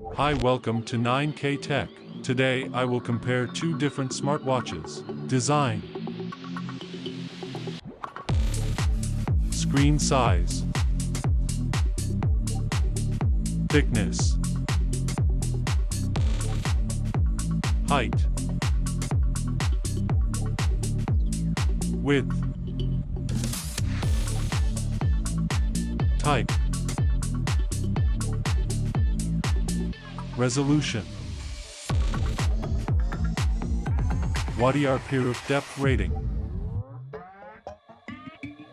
Hi, welcome to 9K Tech. Today I will compare two different smartwatches. Design, screen size, thickness, height, width, type, resolution, watt-hour depth rating,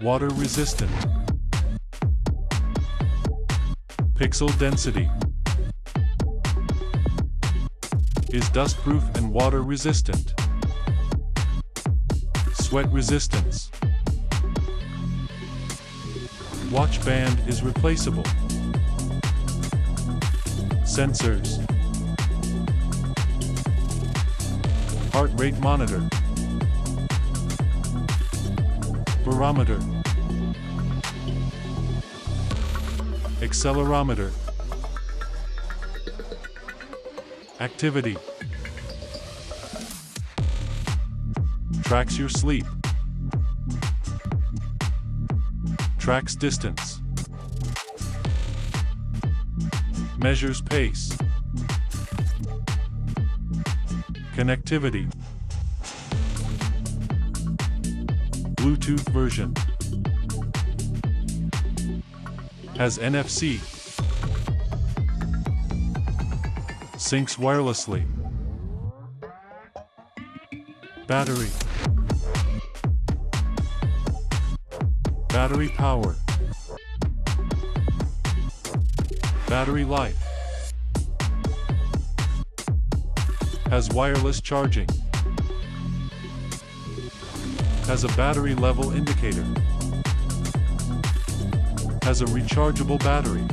water resistant, pixel density, is dustproof and water resistant, sweat resistance, watch band is replaceable, sensors, heart rate monitor, barometer, accelerometer, activity, tracks your sleep, tracks distance, measures pace, connectivity, Bluetooth version, has NFC, syncs wirelessly, battery, battery power, battery life, has wireless charging, has a battery level indicator, has a rechargeable battery.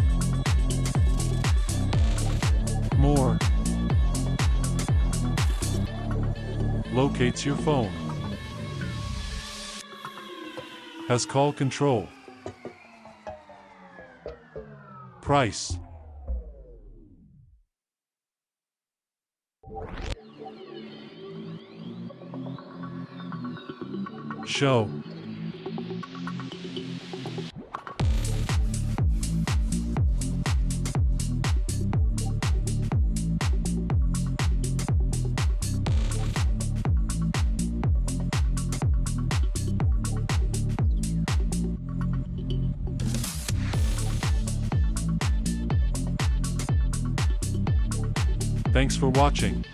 More. Locates your phone. Has call control. Price. Show. Thanks for watching.